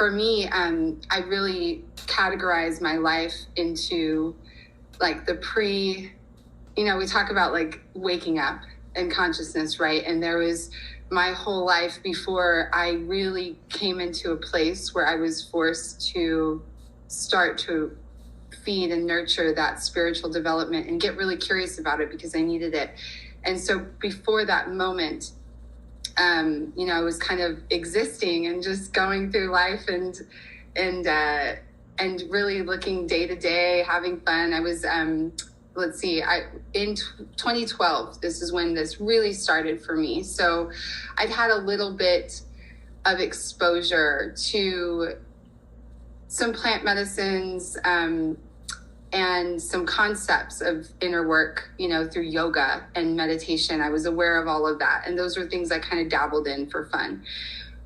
for me, I really categorize my life into like the we talk about like waking up and consciousness, right? And there was my whole life before I really came into a place where I was forced to start to feed and nurture that spiritual development and get really curious about it because I needed it. And so before that moment, I was kind of existing and just going through life and really looking day to day, having fun. I was, in 2012, this is when this really started for me. So I'd had a little bit of exposure to some plant medicines, and some concepts of inner work, through yoga and meditation. I was aware of all of that. And those were things I kind of dabbled in for fun.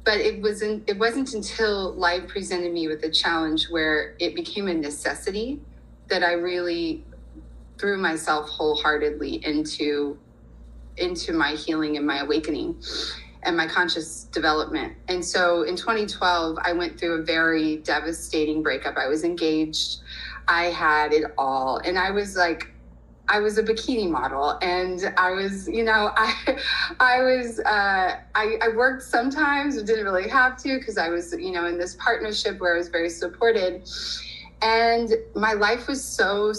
But it wasn't until life presented me with a challenge where it became a necessity that I really threw myself wholeheartedly into my healing and my awakening and my conscious development. And so in 2012, I went through a very devastating breakup. I was engaged. I had it all. And I was a bikini model, and I was, I worked sometimes, but didn't really have to because I was, in this partnership where I was very supported. And my life was so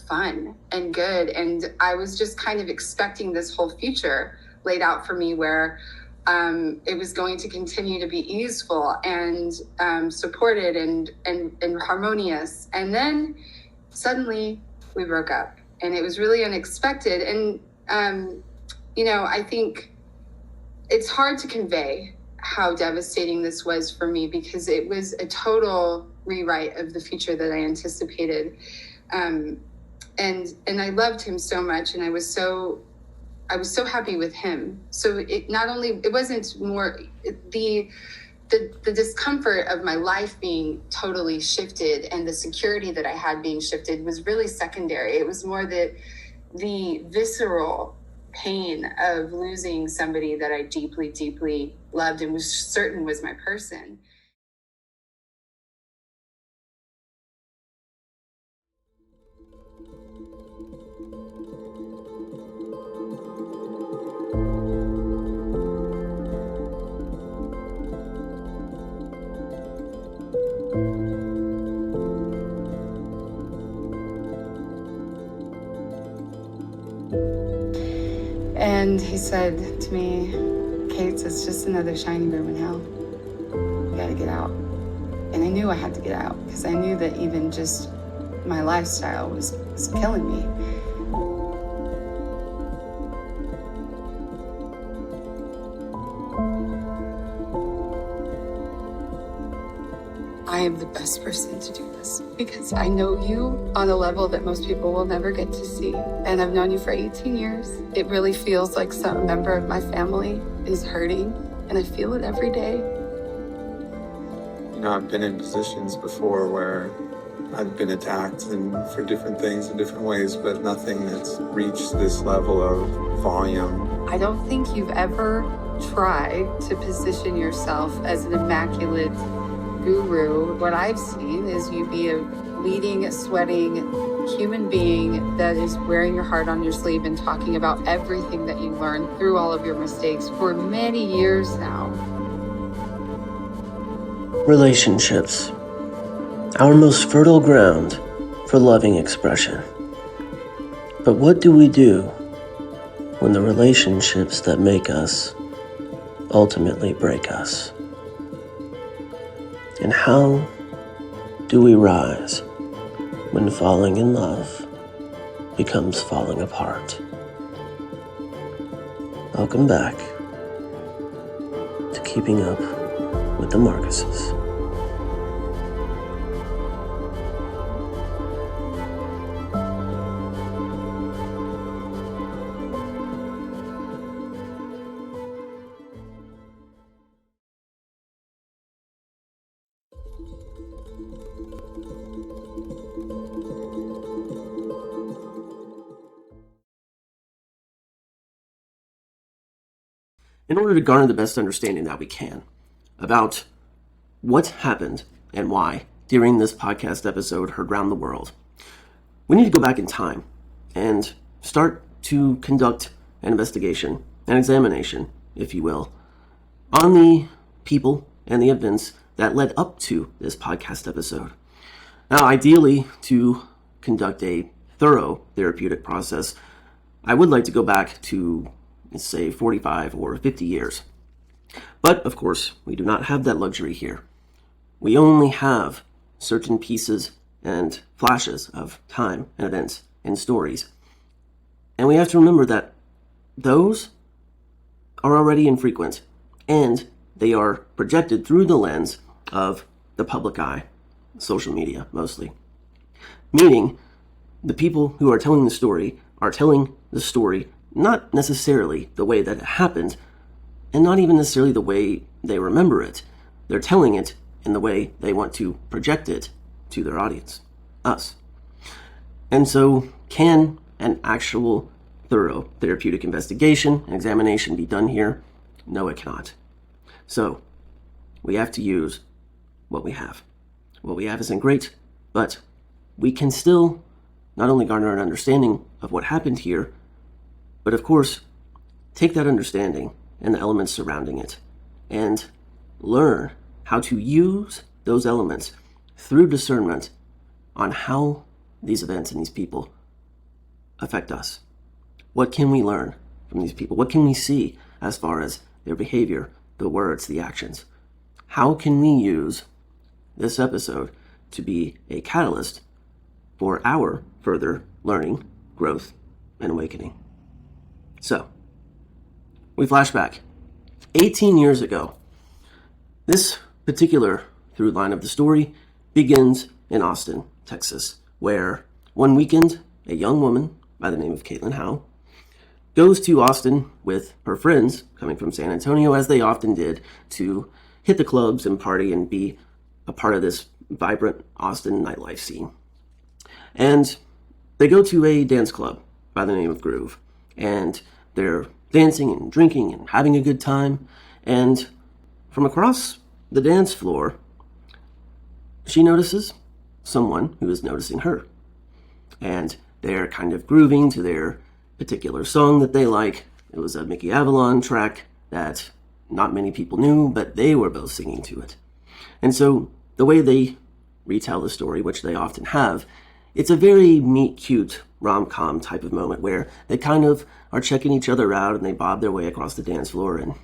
fun and good. And I was just kind of expecting this whole future laid out for me where it was going to continue to be easeful and supported and harmonious. And then suddenly we broke up, and it was really unexpected. And, I think it's hard to convey how devastating this was for me because it was a total rewrite of the future that I anticipated. And I loved him so much, and I was so happy with him. So it wasn't more the discomfort of my life being totally shifted and the security that I had being shifted was really secondary. It was more the visceral pain of losing somebody that I deeply, deeply loved and was certain was my person. And he said to me, Kate, it's just another shiny room in hell. You gotta get out. And I knew I had to get out because I knew that even just my lifestyle was killing me. I am the best person to do this because I know you on a level that most people will never get to see. And I've known you for 18 years. It really feels like some member of my family is hurting, and I feel it every day. I've been in positions before where I've been attacked and for different things in different ways, but nothing that's reached this level of volume. I don't think you've ever tried to position yourself as an immaculate guru. What I've seen is you be a leading, sweating human being that is wearing your heart on your sleeve and talking about everything that you learned through all of your mistakes for many years now. Relationships, our most fertile ground for loving expression. But what do we do when the relationships that make us ultimately break us? And how do we rise when falling in love becomes falling apart? Welcome back to Keeping Up with the Marcuses. In order to garner the best understanding that we can about what happened and why during this podcast episode heard round the world, we need to go back in time and start to conduct an investigation, an examination, if you will, on the people and the events that led up to this podcast episode. Now, ideally, to conduct a thorough therapeutic process, I would like to go back to, let's say, 45 or 50 years. But, of course, we do not have that luxury here. We only have certain pieces and flashes of time and events and stories. And we have to remember that those are already infrequent, and they are projected through the lens of the public eye, social media mostly. Meaning, the people who are telling the story are telling the story not necessarily the way that it happened, and not even necessarily the way they remember it. They're telling it in the way they want to project it to their audience, us. And so, can an actual thorough therapeutic investigation and examination be done here? No, it cannot. So, we have to use what we have. What we have isn't great, but we can still not only garner an understanding of what happened here, but of course, take that understanding and the elements surrounding it and learn how to use those elements through discernment on how these events and these people affect us. What can we learn from these people? What can we see as far as their behavior, the words, the actions? How can we use this episode to be a catalyst for our further learning, growth, and awakening? So, we flash back 18 years ago. This particular through line of the story begins in Austin, Texas, where one weekend, a young woman by the name of Caitlin Howe goes to Austin with her friends coming from San Antonio, as they often did, to hit the clubs and party and be a part of this vibrant Austin nightlife scene. And they go to a dance club by the name of Groove, and they're dancing and drinking and having a good time. And from across the dance floor, she notices someone who is noticing her. And they're kind of grooving to their particular song that they like. It was a Mickey Avalon track that not many people knew, but they were both singing to it. And so the way they retell the story, which they often have, it's a very meet-cute rom-com type of moment where they kind of are checking each other out and they bob their way across the dance floor, and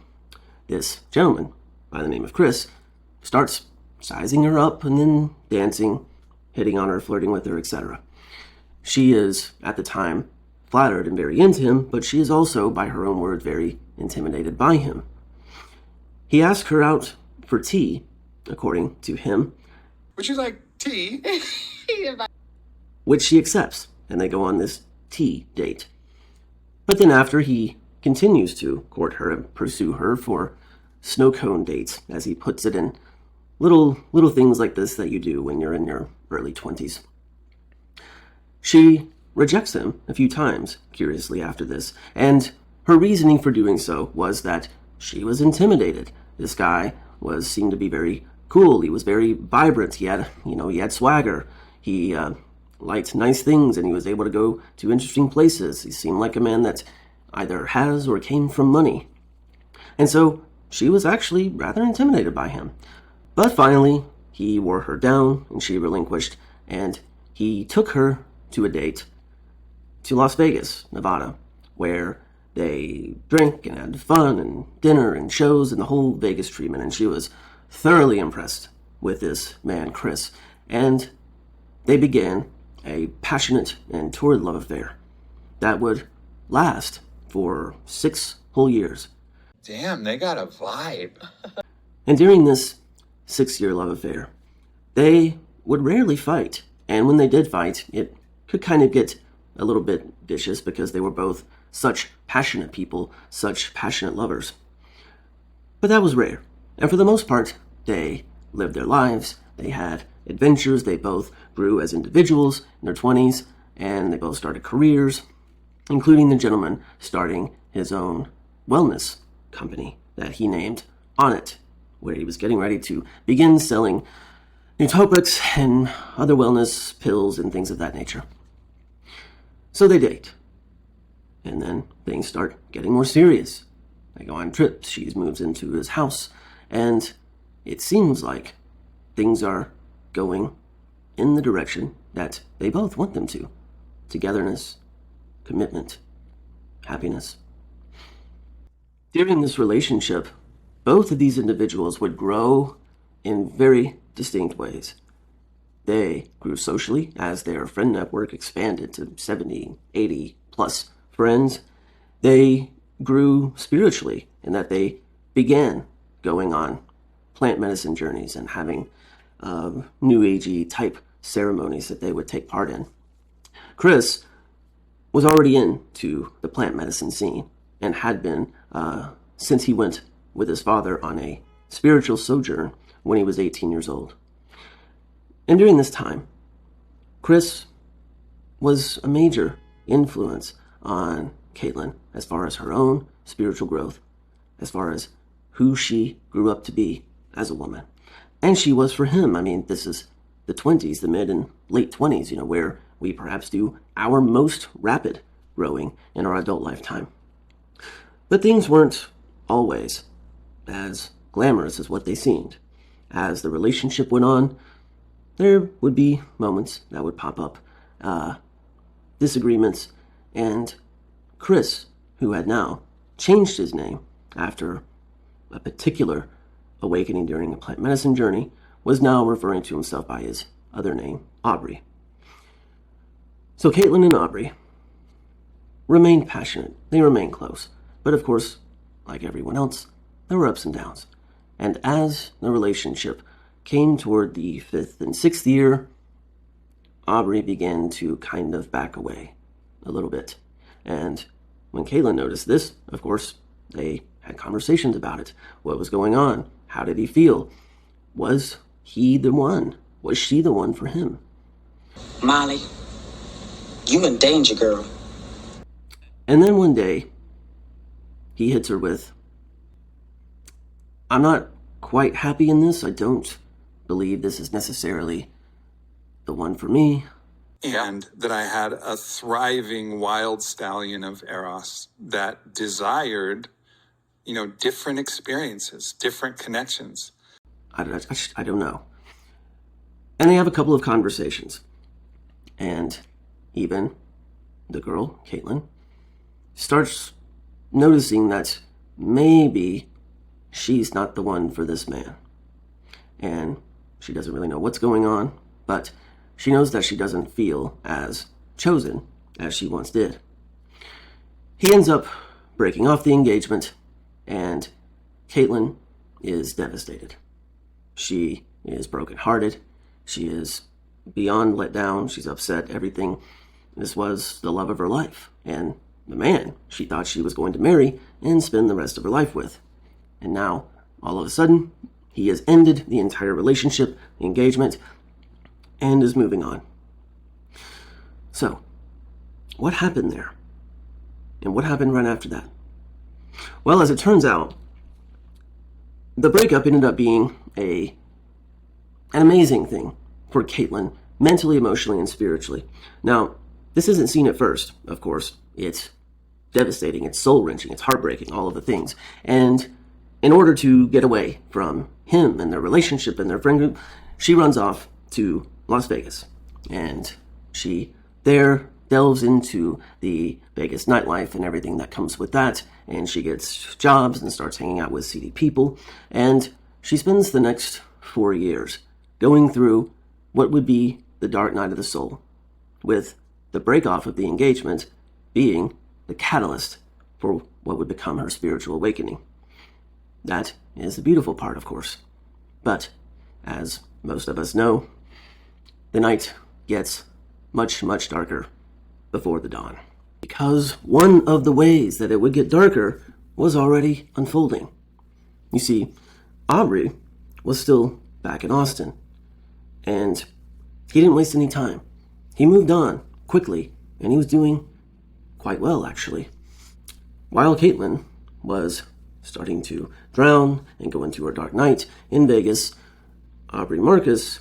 this gentleman by the name of Chris starts sizing her up and then dancing, hitting on her, flirting with her, etc. She is, at the time, flattered and very into him, but she is also, by her own word, very intimidated by him. He asks her out for tea, according to him. Would you like tea? Which she accepts, and they go on this tea date. But then after, he continues to court her and pursue her for snow cone dates, as he puts it, in little things like this that you do when you're in your early 20s. She rejects him a few times, curiously, after this, and her reasoning for doing so was that she was intimidated. This guy seemed to be very cool. He was very vibrant. He had swagger. He liked nice things, and he was able to go to interesting places. He seemed like a man that either has or came from money. And so she was actually rather intimidated by him. But finally, he wore her down, and she relinquished, and he took her to a date to Las Vegas, Nevada, where they drank and had fun and dinner and shows and the whole Vegas treatment, and she was thoroughly impressed with this man, Chris, and they began a passionate and torrid love affair that would last for 6 whole years. Damn, they got a vibe. And during this 6-year love affair, they would rarely fight, and when they did fight, it could kind of get a little bit vicious because they were both such passionate people, such passionate lovers. But that was rare, and for the most part, they lived their lives, they had adventures, they both grew as individuals in their 20s, and they both started careers, including the gentleman starting his own wellness company that he named On It, where he was getting ready to begin selling nootropics and other wellness pills and things of that nature. So they date. And then things start getting more serious. They go on trips. She moves into his house. And it seems like things are going in the direction that they both want them to. Togetherness, commitment, happiness. During this relationship, both of these individuals would grow in very distinct ways. They grew socially as their friend network expanded to 70, 80 plus friends. They grew spiritually in that they began going on plant medicine journeys and having New Agey type ceremonies that they would take part in. Chris was already into the plant medicine scene and had been since he went with his father on a spiritual sojourn when he was 18 years old. And during this time, Chris was a major influence on Caitlin as far as her own spiritual growth, as far as who she grew up to be as a woman. And she was for him. I mean, this is the 20s, the mid and late 20s, where we perhaps do our most rapid growing in our adult lifetime. But things weren't always as glamorous as what they seemed. As the relationship went on, there would be moments that would pop up, disagreements, and Chris, who had now changed his name after a particular awakening during a plant medicine journey, was now referring to himself by his other name, Aubrey. So Caitlin and Aubrey remained passionate. They remained close. But of course, like everyone else, there were ups and downs. And as the relationship came toward the 5th and 6th year, Aubrey began to kind of back away a little bit. And when Caitlin noticed this, of course, they had conversations about it. What was going on? How did he feel? Was he the one? Was she the one for him? Molly, you in danger, girl. And then one day, he hits her with, I'm not quite happy in this. I don't believe this is necessarily the one for me. And that I had a thriving wild stallion of Eros that desired, different experiences, different connections. I don't know. And they have a couple of conversations. And even the girl, Caitlin, starts noticing that maybe she's not the one for this man. And she doesn't really know what's going on, but she knows that she doesn't feel as chosen as she once did. He ends up breaking off the engagement, and Caitlin is devastated. She is brokenhearted. She is beyond let down. She's upset. Everything. This was the love of her life, and the man she thought she was going to marry and spend the rest of her life with. And now, all of a sudden, he has ended the entire relationship, the engagement, and is moving on. So, what happened there? And what happened right after that? Well, as it turns out, the breakup ended up being an amazing thing for Caitlin, mentally, emotionally, and spiritually. Now, this isn't seen at first, of course. It's devastating, it's soul-wrenching, it's heartbreaking, all of the things. And in order to get away from him and their relationship and their friend group, she runs off to Las Vegas. And she there delves into the Vegas nightlife and everything that comes with that. And she gets jobs and starts hanging out with seedy people. And she spends the next 4 years going through what would be the dark night of the soul, with the break-off of the engagement being the catalyst for what would become her spiritual awakening. That is the beautiful part, of course. But, as most of us know, the night gets much, much darker before the dawn. Because one of the ways that it would get darker was already unfolding. You see, Aubrey was still back in Austin, and he didn't waste any time. He moved on quickly, and he was doing quite well, actually. While Caitlin was starting to drown and go into her dark night in Vegas, Aubrey Marcus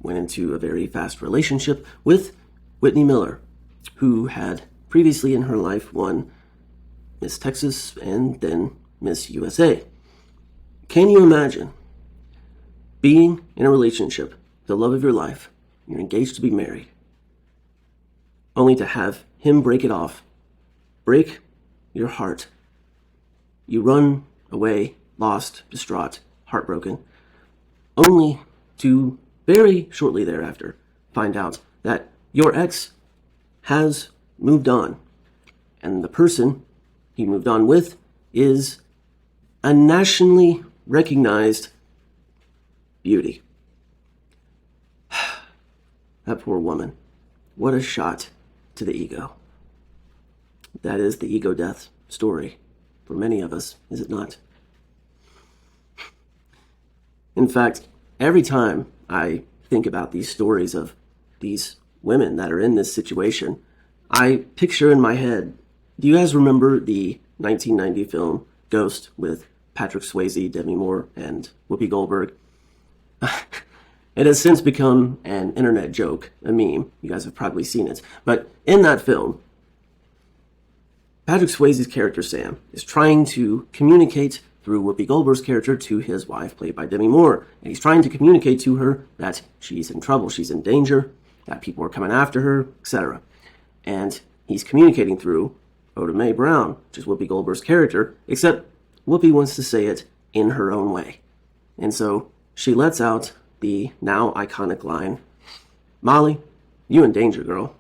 went into a very fast relationship with Whitney Miller, who had previously in her life won Miss Texas and then Miss USA. Can you imagine being in a relationship, the love of your life, you're engaged to be married, only to have him break it off, break your heart? You run away, lost, distraught, heartbroken, only to very shortly thereafter find out that your ex has moved on, and the person he moved on with is a nationally recognized beauty. That poor woman. What a shot to the ego. That is the ego death story for many of us, is it not? In fact, every time I think about these stories of these women that are in this situation, I picture in my head, do you guys remember the 1990 film Ghost with Patrick Swayze, Demi Moore, and Whoopi Goldberg? It has since become an internet joke, a meme. You guys have probably seen it. But in that film, Patrick Swayze's character Sam is trying to communicate through Whoopi Goldberg's character to his wife, played by Demi Moore. And he's trying to communicate to her that she's in trouble, she's in danger, that people are coming after her, etc. And he's communicating through Oda Mae Brown, which is Whoopi Goldberg's character, except Whoopi wants to say it in her own way. And so she lets out the now iconic line, "Molly, you in danger, girl."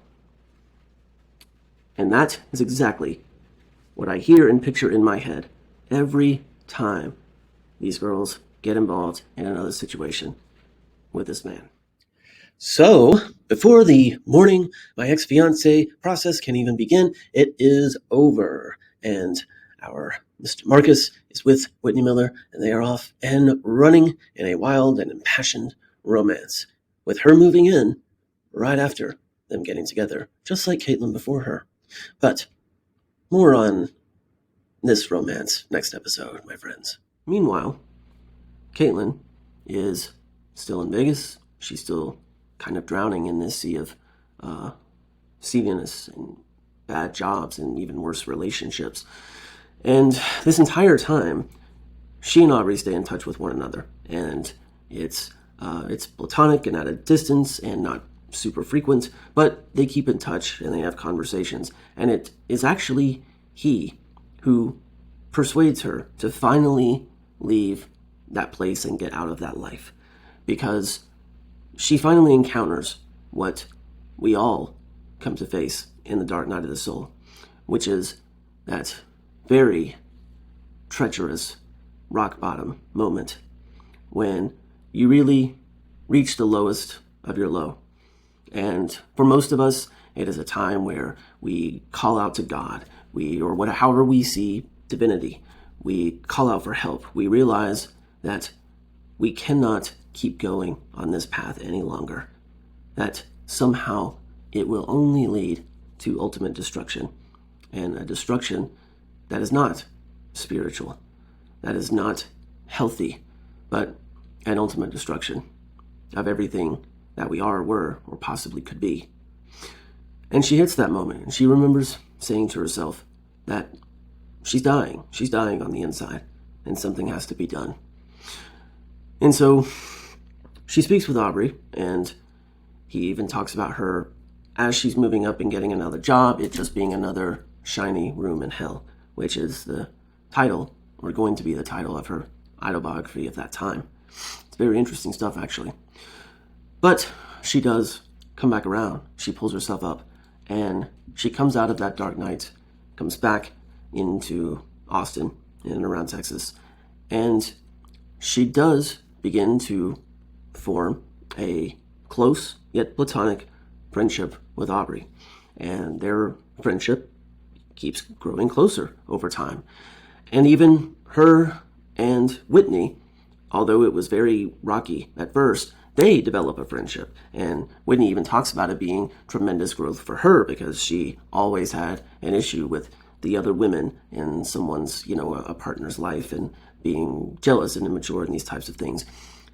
And that is exactly what I hear and picture in my head every time these girls get involved in another situation with this man. So, before the mourning my ex-fiancé process can even begin, it is over. And our Mr. Marcus is with Whitney Miller, and they are off and running in a wild and impassioned romance, with her moving in right after them getting together, just like Caitlin before her. But more on this romance next episode, my friends. Meanwhile, Caitlin is still in Vegas. She's still kind of drowning in this sea of seediness and bad jobs and even worse relationships. And this entire time, she and Aubrey stay in touch with one another. And it's platonic and at a distance and not super frequent, but they keep in touch and they have conversations. And it is actually he who persuades her to finally leave that place and get out of that life, because she finally encounters what we all come to face in the dark night of the soul, which is that very treacherous rock bottom moment when you really reach the lowest of your low. And for most of us, it is a time where we call out to God, however we see divinity, we call out for help. We realize that we cannot keep going on this path any longer, that somehow it will only lead to ultimate destruction, and a destruction that is not spiritual, that is not healthy, but an ultimate destruction of everything that we are, were, or possibly could be. And she hits that moment, and she remembers saying to herself that she's dying on the inside, and something has to be done. And so she speaks with Aubrey, and he even talks about her as she's moving up and getting another job, it just being another shiny room in hell, which is the title, or going to be the title of her autobiography of that time. It's very interesting stuff, actually. But she does come back around. She pulls herself up, and she comes out of that dark night, comes back into Austin and around Texas, and she does begin to form a close yet platonic friendship with Aubrey, and their friendship keeps growing closer over time. And even her and Whitney, although it was very rocky at first, they develop a friendship. And Whitney even talks about it being tremendous growth for her, because she always had an issue with the other women in someone's, a partner's life and being jealous and immature and these types of things.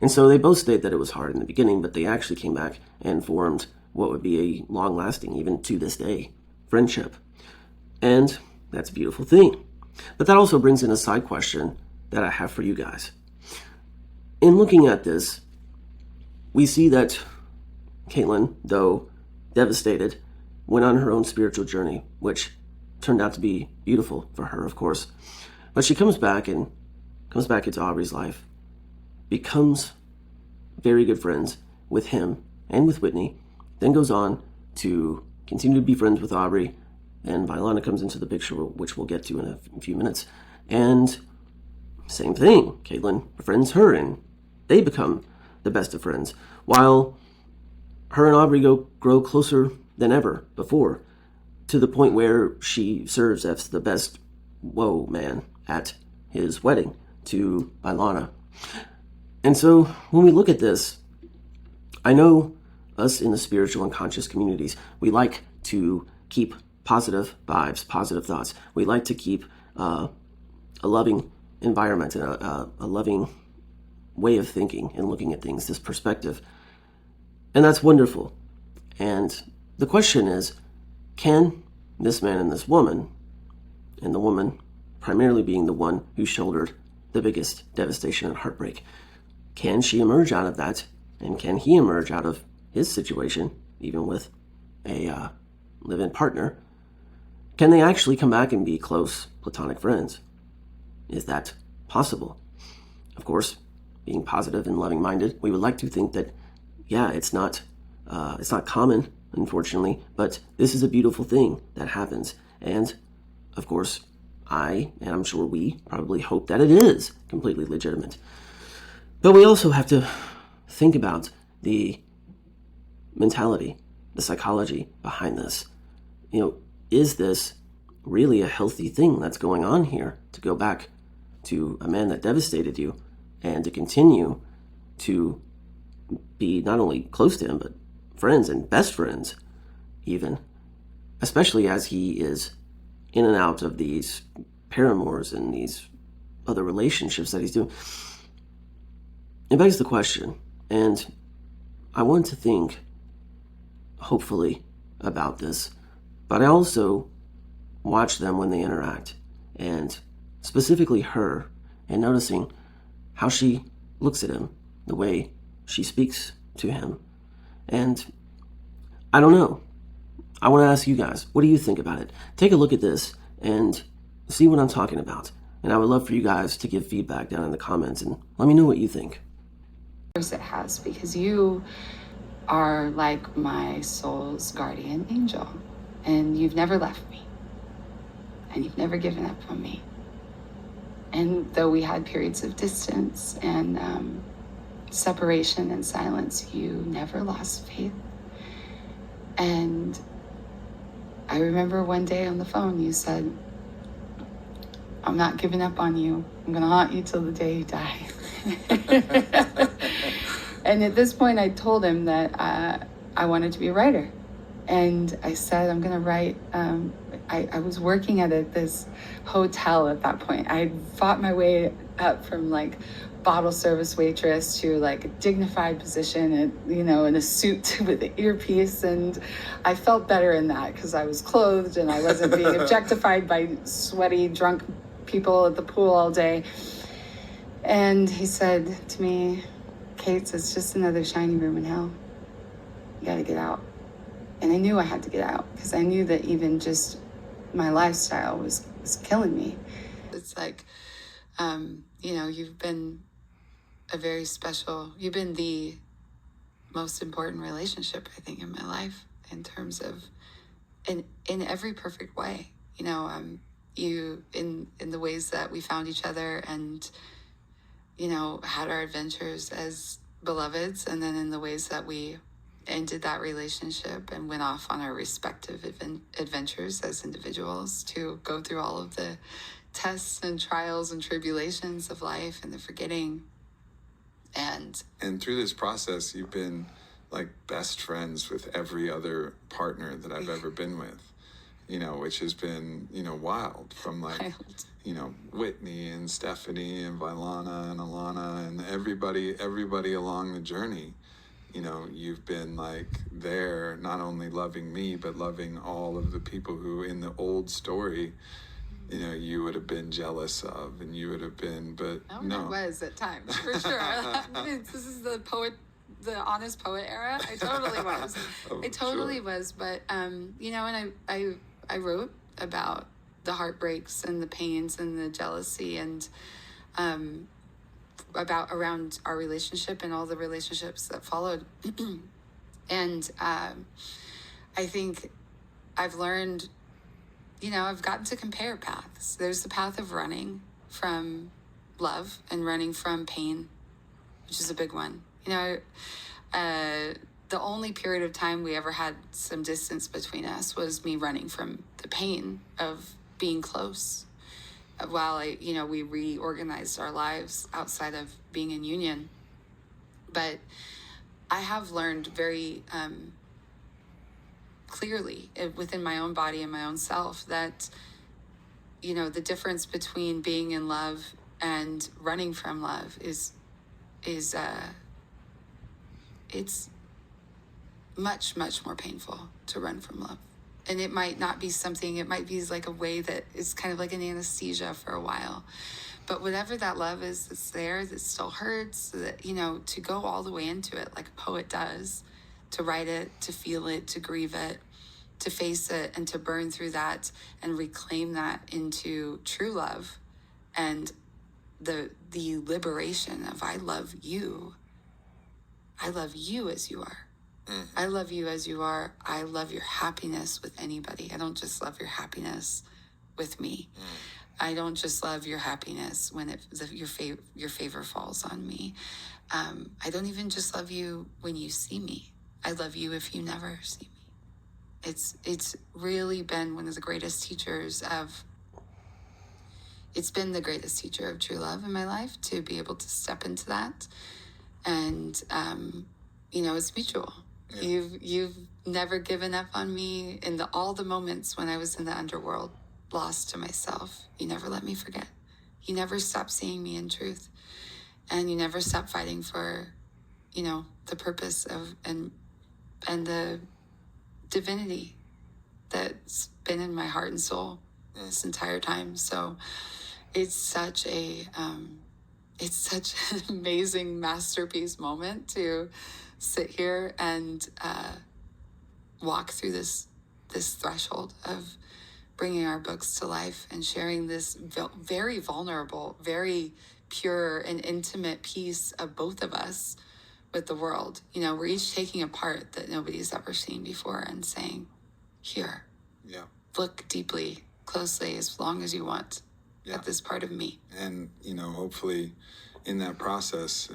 And so they both state that it was hard in the beginning, but they actually came back and formed what would be a long-lasting, even to this day, friendship. And that's a beautiful thing. But that also brings in a side question that I have for you guys. In looking at this, we see that Caitlin, though devastated, went on her own spiritual journey, which turned out to be beautiful for her, of course. But she comes back into Aubrey's life, becomes very good friends with him and with Whitney, then goes on to continue to be friends with Aubrey, and Vylana comes into the picture, which we'll get to in a few minutes. And same thing, Caitlin befriends her, and they become the best of friends, while her and Aubrey grow closer than ever before, to the point where she serves as the best woe man at his wedding to Vylana. And so when we look at this, I know us in the spiritual and conscious communities, we like to keep positive vibes, positive thoughts. We like to keep a loving environment and a loving way of thinking and looking at things, this perspective. And that's wonderful. And the question is, can this man and this woman, and the woman primarily being the one who shouldered the biggest devastation and heartbreak, can she emerge out of that? And can he emerge out of his situation, even with a live-in partner? Can they actually come back and be close platonic friends? Is that possible? Of course, being positive and loving-minded, we would like to think that, yeah, it's not common, unfortunately, but this is a beautiful thing that happens. And, of course, and I'm sure we probably hope that it is completely legitimate. But we also have to think about the mentality, the psychology behind this. Is this really a healthy thing that's going on here, to go back to a man that devastated you and to continue to be not only close to him, but friends and best friends even, especially as he is in and out of these paramours and these other relationships that he's doing? It begs the question, and I want to think, hopefully, about this, but I also watch them when they interact, and specifically her, and noticing how she looks at him, the way she speaks to him. And I don't know. I want to ask you guys, what do you think about it? Take a look at this and see what I'm talking about. And I would love for you guys to give feedback down in the comments and let me know what you think. Of course it has, because you are like my soul's guardian angel, and you've never left me, and you've never given up on me. And though we had periods of distance and separation and silence, you never lost faith. And I remember one day on the phone you said, "I'm not giving up on you. I'm gonna haunt you till the day you die." And at this point I told him that I wanted to be a writer. And I said, I'm gonna write, I was working at this hotel at that point. I fought my way up from like bottle service waitress to like a dignified position and, in a suit with an earpiece. And I felt better in that because I was clothed and I wasn't being objectified by sweaty, drunk people at the pool all day. And he said to me, "Kate, it's just another shiny room in hell. You gotta get out." And I knew I had to get out because I knew that even just my lifestyle was killing me. It's like, you've been you've been the most important relationship, I think, in my life in terms of, in every perfect way. You, in the ways that we found each other and, had our adventures as beloveds, and then in the ways that we ended that relationship and went off on our respective adventures as individuals to go through all of the tests and trials and tribulations of life and the forgetting. And through this process, you've been like best friends with every other partner that I've ever been with. which has been, wild, from like, Wild. Whitney and Stephanie and Vailana and Alana and everybody along the journey. You've been like there, not only loving me, but loving all of the people who in the old story, you would have been jealous of, and you would have been, but Oh, no. I was at times, for sure. This is the honest poet era. I totally was. I totally was. But, and I wrote about the heartbreaks and the pains and the jealousy and around our relationship and all the relationships that followed. And I think I've learned, I've gotten to compare paths. There's the path of running from love and running from pain, which is a big one. The only period of time we ever had some distance between us was me running from the pain of being close while we reorganized our lives outside of being in union. But I have learned very clearly within my own body and my own self that, the difference between being in love and running from love is it's much, much more painful to run from love. And it might not be something, it might be like a way that is kind of like an anesthesia for a while. But whatever that love is that's there, that still hurts, that, to go all the way into it like a poet does, to write it, to feel it, to grieve it, to face it, and to burn through that and reclaim that into true love and the liberation of I love you. I love you as you are. I love you as you are. I love your happiness with anybody. I don't just love your happiness with me. I don't just love your happiness when your favor falls on me. I don't even just love you when you see me. I love you if you never see me. It's really been one of the greatest teachers of. It's been the greatest teacher of true love in my life to be able to step into that, and it's mutual. Yeah. You've never given up on me in all the moments when I was in the underworld, lost to myself. You never let me forget. You never stopped seeing me in truth, and you never stopped fighting for, the purpose of and the divinity that's been in my heart and soul this entire time. So it's such an amazing masterpiece moment to sit here and walk through this threshold of bringing our books to life and sharing this very vulnerable, very pure and intimate piece of both of us with the world. We're each taking a part that nobody's ever seen before and saying, here, look deeply, closely, as long as you want at this part of me. And, hopefully in that process,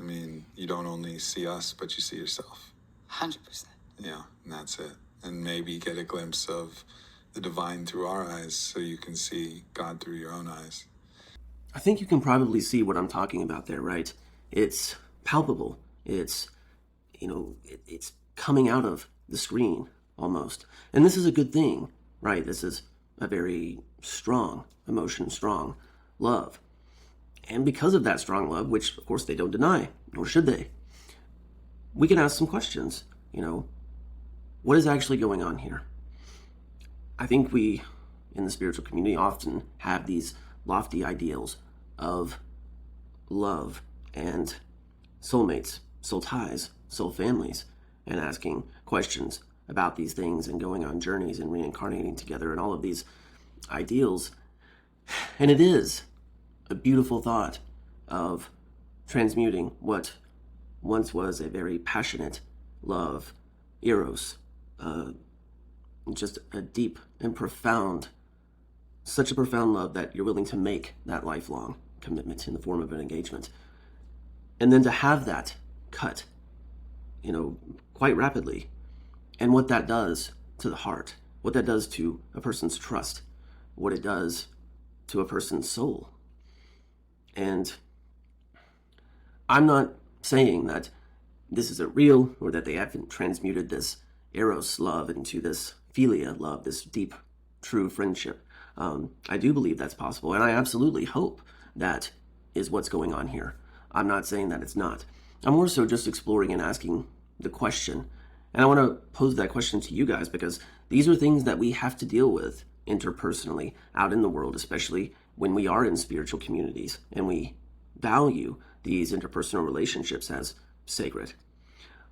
you don't only see us, but you see yourself. 100%. Yeah, and that's it. And maybe get a glimpse of the divine through our eyes so you can see God through your own eyes. I think you can probably see what I'm talking about there, right? It's palpable. It's, it's coming out of the screen almost. And this is a good thing, right? This is a very strong emotion, strong love. And because of that strong love, which of course they don't deny, nor should they, we can ask some questions. What is actually going on here? I think we, in the spiritual community, often have these lofty ideals of love and soulmates, soul ties, soul families, and asking questions about these things and going on journeys and reincarnating together and all of these ideals. And it is a beautiful thought of transmuting what once was a very passionate love, eros, just a deep and profound, such a profound love that you're willing to make that lifelong commitment in the form of an engagement. And then to have that cut, quite rapidly, and what that does to the heart, what that does to a person's trust, what it does to a person's soul. And I'm not saying that this isn't real or that they haven't transmuted this eros love into this philia love, this deep true friendship. I do believe that's possible, and I absolutely hope that is what's going on here. I'm not saying that it's not. I'm more so just exploring and asking the question. And I want to pose that question to you guys because these are things that we have to deal with interpersonally out in the world, especially when we are in spiritual communities and we value these interpersonal relationships as sacred.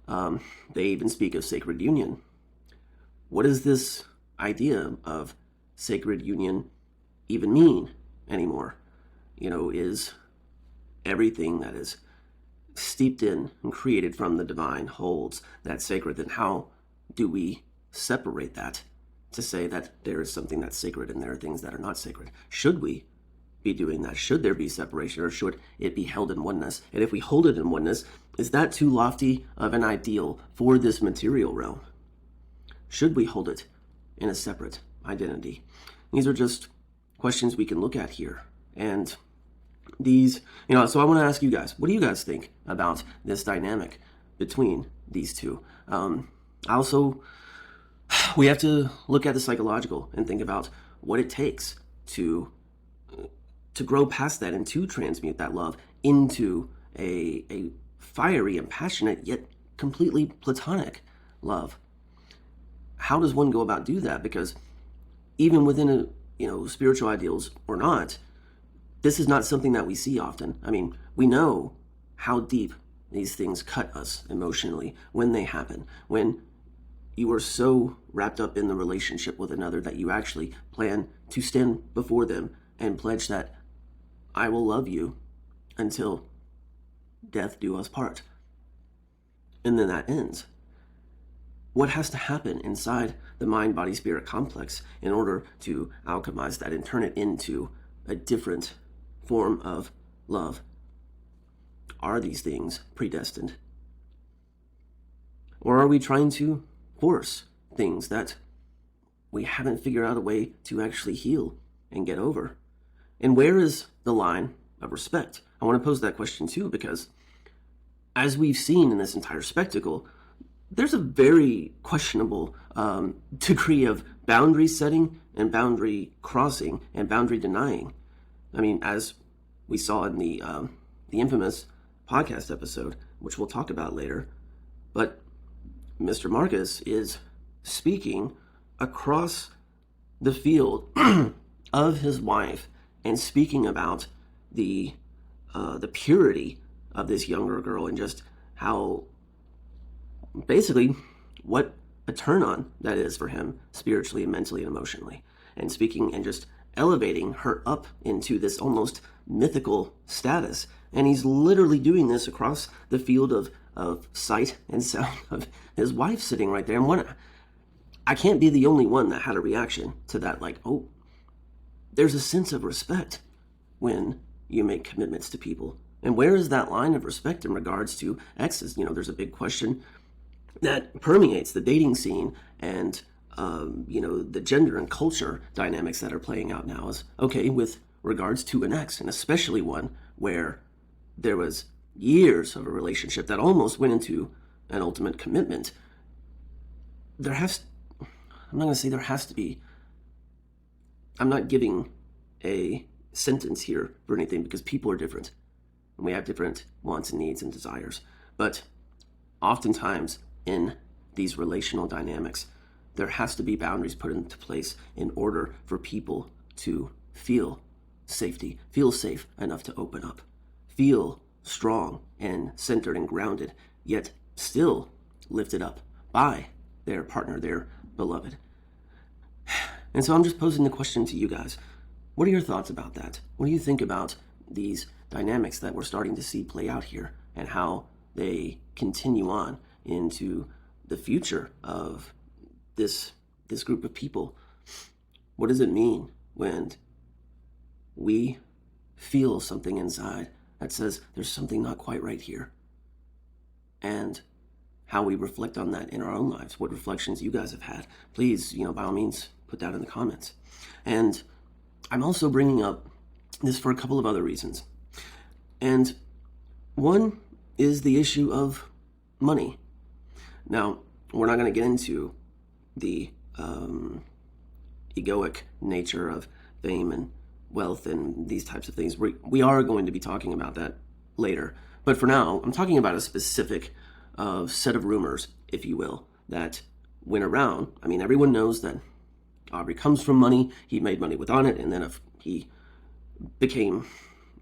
They even speak of sacred union. What does this idea of sacred union even mean anymore? Is everything that is steeped in and created from the divine holds that sacred, then how do we separate that to say that there is something that's sacred and there are things that are not sacred? Should we be doing that? Should there be separation, or should it be held in oneness? And if we hold it in oneness, is that too lofty of an ideal for this material realm? Should we hold it in a separate identity? These are just questions we can look at here. And these, so I want to ask you guys, what do you guys think about this dynamic between these two? Also, we have to look at the psychological and think about what it takes to grow past that and to transmute that love into a fiery and passionate yet completely platonic love. How does one go about do that? Because even within spiritual ideals or not, this is not something that we see often. I mean, we know how deep these things cut us emotionally when they happen, when you are so wrapped up in the relationship with another that you actually plan to stand before them and pledge that I will love you until death do us part. And then that ends. What has to happen inside the mind-body-spirit complex in order to alchemize that and turn it into a different form of love? Are these things predestined? Or are we trying to force things that we haven't figured out a way to actually heal and get over? And where is the line of respect? I want to pose that question too, because as we've seen in this entire spectacle, there's a very questionable degree of boundary setting and boundary crossing and boundary denying. I mean, as we saw in the infamous podcast episode, which we'll talk about later, but Mr. Marcus is speaking across the field of his wife and speaking about the purity of this younger girl and just how basically what a turn on that is for him spiritually and mentally and emotionally, and speaking and just elevating her up into this almost mythical status. And he's literally doing this across the field of sight and sound of his wife sitting right there. And I can't be the only one that had a reaction to that. Like, oh, there's a sense of respect when you make commitments to people. And where is that line of respect in regards to exes? There's a big question that permeates the dating scene and, the gender and culture dynamics that are playing out now is, okay, with regards to an ex, and especially one where there was years of a relationship that almost went into an ultimate commitment, I'm not going to say there has to be, I'm not giving a sentence here for anything because people are different and we have different wants and needs and desires. But oftentimes in these relational dynamics, there has to be boundaries put into place in order for people to feel safety, feel safe enough to open up, feel strong and centered and grounded, yet still lifted up by their partner, their beloved. And so I'm just posing the question to you guys. What are your thoughts about that? What do you think about these dynamics that we're starting to see play out here and how they continue on into the future of this group of people? What does it mean when we feel something inside that says there's something not quite right here? And how we reflect on that in our own lives, what reflections you guys have had. Please, by all means, put that in the comments. And I'm also bringing up this for a couple of other reasons. And one is the issue of money. Now, we're not going to get into the egoic nature of fame and wealth and these types of things. We are going to be talking about that later. But for now, I'm talking about a specific set of rumors, if you will, that went around. I mean, everyone knows that Aubrey comes from money. He made money with On It, and then he became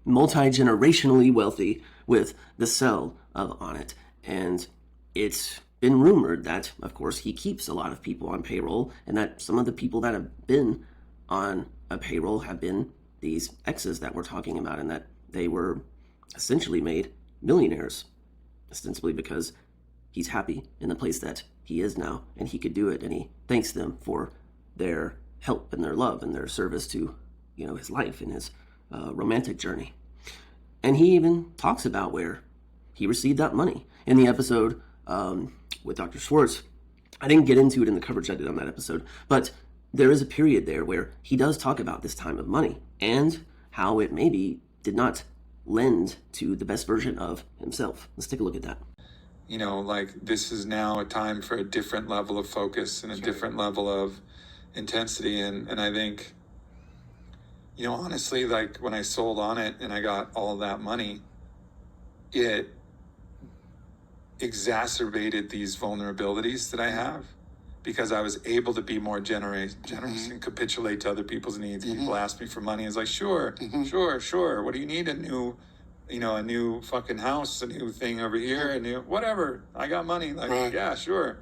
multi-generationally wealthy with the sell of On It. And it's been rumored that, of course, he keeps a lot of people on payroll, and that some of the people that have been on a payroll have been these exes that we're talking about, and that they were essentially made millionaires, ostensibly because he's happy in the place that he is now, and he could do it, and he thanks them for their help and their love and their service to, his life and his romantic journey. And he even talks about where he received that money. In the episode with Dr. Schwartz, I didn't get into it in the coverage I did on that episode, but there is a period there where he does talk about this time of money and how it maybe did not lend to the best version of himself. Let's take a look at that. This is now a time for a different level of focus and a different level of intensity. And I think, honestly, when I sold On It and I got all of that money, it exacerbated these vulnerabilities that I have, because I was able to be more generous and capitulate to other people's needs. People ask me for money. It's like, sure. What do you need? A new fucking house, a new thing over here, a new whatever. I got money. Yeah, sure.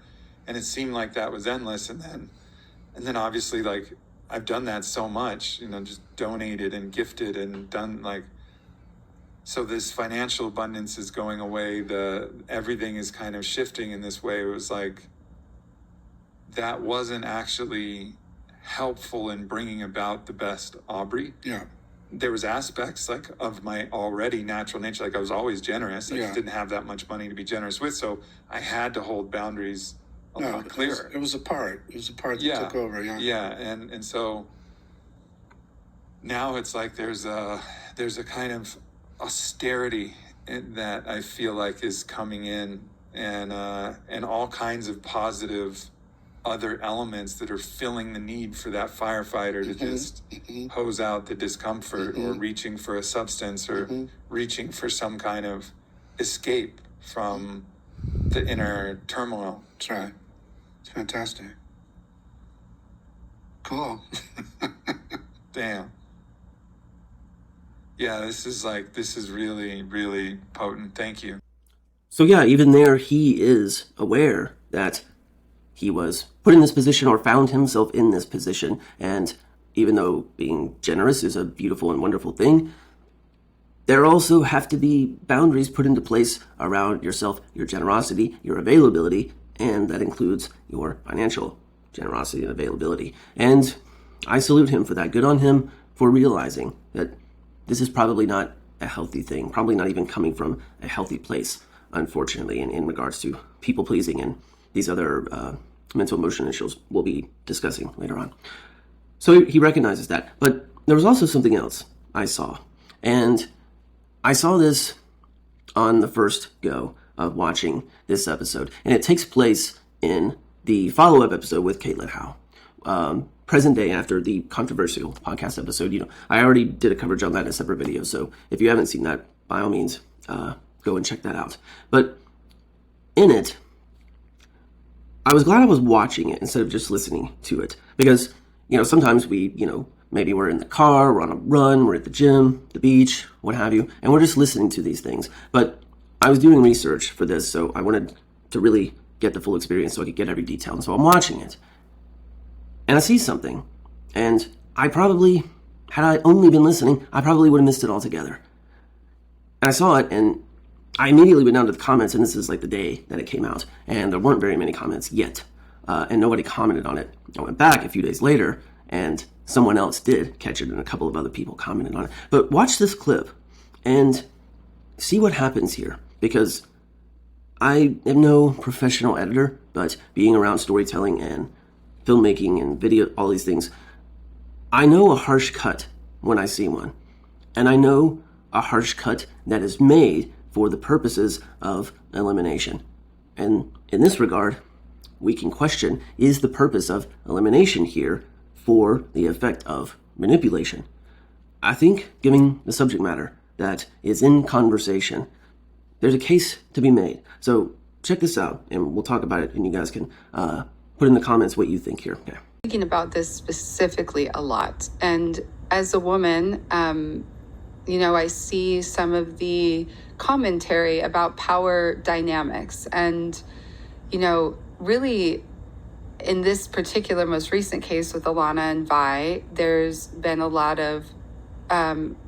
And it seemed like that was endless. And then obviously, I've done that so much, just donated and gifted and done so this financial abundance is going away. Everything is kind of shifting in this way. It was that wasn't actually helpful in bringing about the best Aubrey. Yeah. There was aspects of my already natural nature. I was always generous. I just didn't have that much money to be generous with. So I had to hold boundaries a lot clearer. It was a part. It was a part that took over. Yeah. Yeah. And so now it's there's a kind of austerity that I feel like is coming in, and all kinds of positive other elements that are filling the need for that firefighter to just hose out the discomfort, or reaching for a substance, or reaching for some kind of escape from the inner turmoil. That's right. It's fantastic. Cool. Damn. Yeah, this is really, really potent. Thank you. So yeah, even there, he is aware that he was put in this position or found himself in this position. And even though being generous is a beautiful and wonderful thing, there also have to be boundaries put into place around yourself, your generosity, your availability, and that includes your financial generosity and availability. And I salute him for that. Good on him for realizing that this is probably not a healthy thing, probably not even coming from a healthy place, unfortunately, in regards to people pleasing and these other mental emotion issues we'll be discussing later on. So he recognizes that. But there was also something else I saw. And I saw this on the first go of watching this episode. And it takes place in the follow-up episode with Caitlin Howe. Present day after the controversial podcast episode. I already did a coverage on that in a separate video. So if you haven't seen that, by all means, go and check that out. But in it, I was glad I was watching it instead of just listening to it. Because, sometimes we, maybe we're in the car, we're on a run, we're at the gym, the beach, what have you, and we're just listening to these things. But I was doing research for this, so I wanted to really get the full experience so I could get every detail. And so I'm watching it. And I see something. And I probably, had I only been listening, I probably would have missed it altogether. And I saw it, and I immediately went down to the comments, and this is the day that it came out, and there weren't very many comments yet, and nobody commented on it. I went back a few days later, and someone else did catch it, and a couple of other people commented on it. But watch this clip, and see what happens here, because I am no professional editor, but being around storytelling and filmmaking and video, all these things, I know a harsh cut when I see one, and I know a harsh cut that is made for the purposes of elimination. And in this regard, we can question, is the purpose of elimination here for the effect of manipulation. I think, given the subject matter that is in conversation, there's a case to be made. So check this out, and we'll talk about it, and you guys can put in the comments what you think here. Okay. Thinking about this specifically a lot. And as a woman, I see some of the commentary about power dynamics. And, really in this particular most recent case with Alana and Vi, there's been a lot of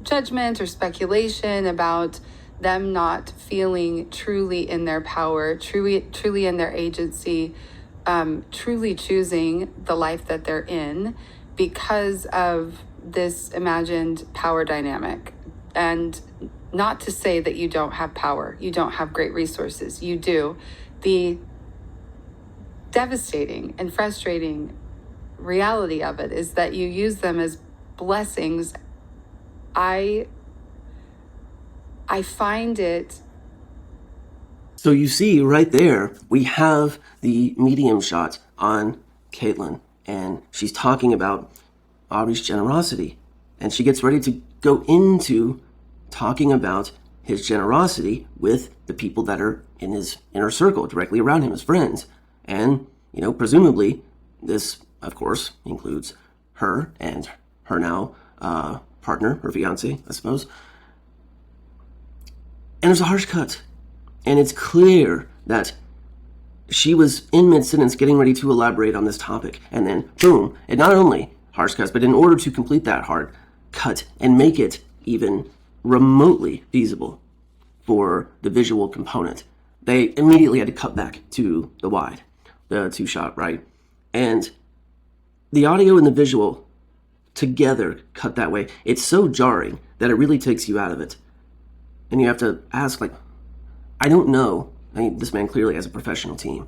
judgment or speculation about them not feeling truly in their power, truly in their agency, truly choosing the life that they're in because of this imagined power dynamic. And not to say that you don't have power, you don't have great resources, you do. The devastating and frustrating reality of it is that you use them as blessings. I find it. So you see right there, we have the medium shot on Caitlin, and she's talking about Aubrey's generosity, and she gets ready to go into talking about his generosity with the people that are in his inner circle, directly around him, his friends. And, presumably this, of course, includes her and her now partner, her fiance, I suppose. And there's a harsh cut. And it's clear that she was in mid-sentence getting ready to elaborate on this topic. And then, boom, and not only harsh cuts, but in order to complete that hard cut and make it even remotely feasible for the visual component, they immediately had to cut back to the wide, the two-shot, right? And the audio and the visual together cut that way. It's so jarring that it really takes you out of it. And you have to ask, I don't know. This man clearly has a professional team.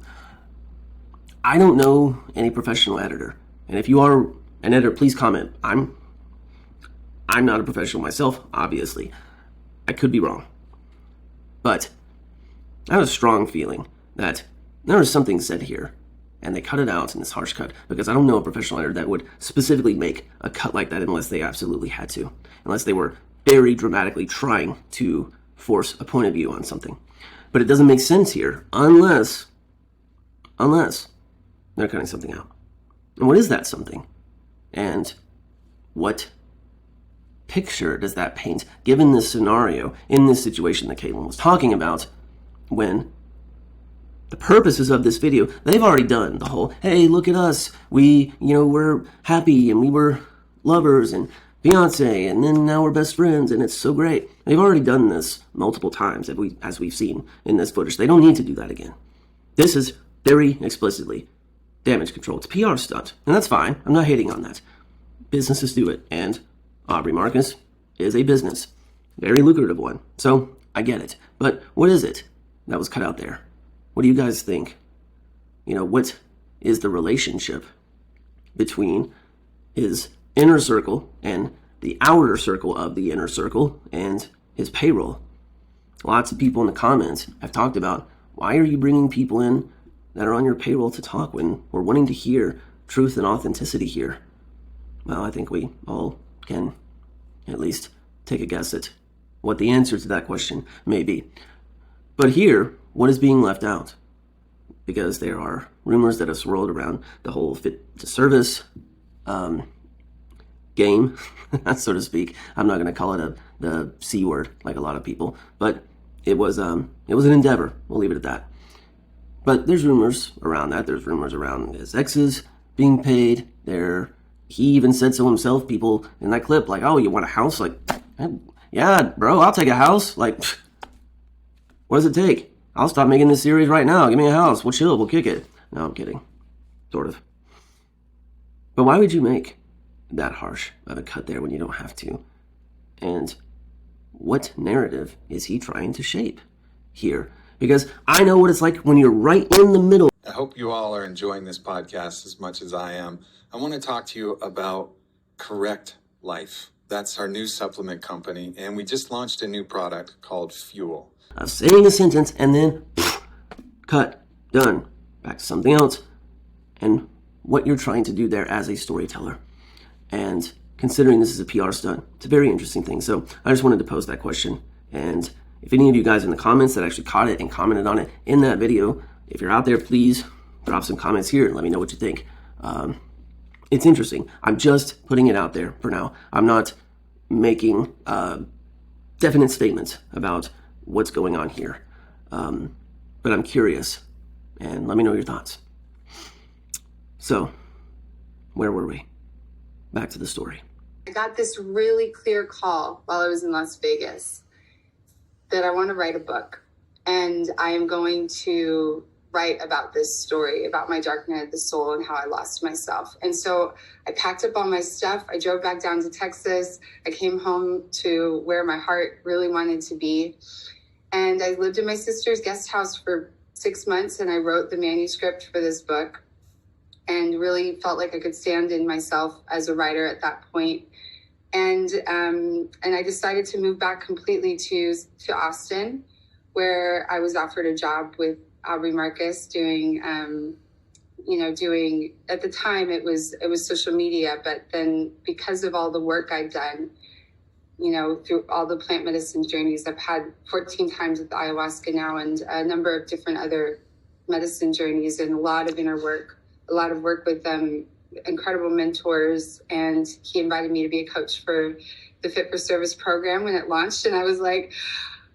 I don't know any professional editor. And if you are an editor, please comment. I'm not a professional myself, obviously. I could be wrong. But I have a strong feeling that there is something said here, and they cut it out in this harsh cut, because I don't know a professional editor that would specifically make a cut like that unless they absolutely had to, unless they were very dramatically trying to force a point of view on something. But it doesn't make sense here unless they're cutting something out. And what is that something? And what picture does that paint, given this scenario, in this situation that Caitlin was talking about, when the purposes of this video, they've already done the whole, hey, look at us, we're happy, and we were lovers, and fiance, and then now we're best friends, and it's so great. They've already done this multiple times, as we've seen in this footage. They don't need to do that again. This is very explicitly damage control. It's a PR stunt, and that's fine. I'm not hating on that. Businesses do it, and Aubrey Marcus is a business. Very lucrative one. So, I get it. But what is it that was cut out there? What do you guys think? What is the relationship between his inner circle and the outer circle of the inner circle and his payroll? Lots of people in the comments have talked about, why are you bringing people in that are on your payroll to talk when we're wanting to hear truth and authenticity here? Well, I think we all can at least take a guess at what the answer to that question may be. But here, what is being left out? Because there are rumors that have swirled around the whole fit to service game, so to speak. I'm not going to call it the C word like a lot of people, but it was an endeavor. We'll leave it at that. But there's rumors around that. There's rumors around his exes being paid. He even said so himself, people in that clip, oh, you want a house? Yeah, bro, I'll take a house. What does it take? I'll stop making this series right now. Give me a house. We'll chill. We'll kick it. No, I'm kidding. Sort of. But why would you make that harsh of a cut there when you don't have to? And what narrative is he trying to shape here? Because I know what it's like when you're right in the middle. I hope you all are enjoying this podcast as much as I am. I want to talk to you about Correct Life. That's our new supplement company, and we just launched a new product called Fuel. Of saying a sentence and then cut, done, back to something else, and what you're trying to do there as a storyteller. And considering this is a PR stunt, it's a very interesting thing. So I just wanted to pose that question. And if any of you guys in the comments that actually caught it and commented on it in that video, if you're out there, please drop some comments here and let me know what you think. It's interesting. I'm just putting it out there for now. I'm not making definite statements about what's going on here. But I'm curious, and let me know your thoughts. So, where were we? Back to the story. I got this really clear call while I was in Las Vegas that I want to write a book, and I am going to write about this story, about my dark night of the soul and how I lost myself. And so I packed up all my stuff. I drove back down to Texas. I came home to where my heart really wanted to be. And I lived in my sister's guest house for 6 months, and I wrote the manuscript for this book and really felt like I could stand in myself as a writer at that point. And I decided to move back completely to Austin, where I was offered a job with Aubrey doing, at the time it was social media, but then because of all the work I've done, through all the plant medicine journeys, I've had 14 times with ayahuasca now and a number of different other medicine journeys and a lot of inner work, a lot of work with incredible mentors. And he invited me to be a coach for the Fit for Service program when it launched. And I was like,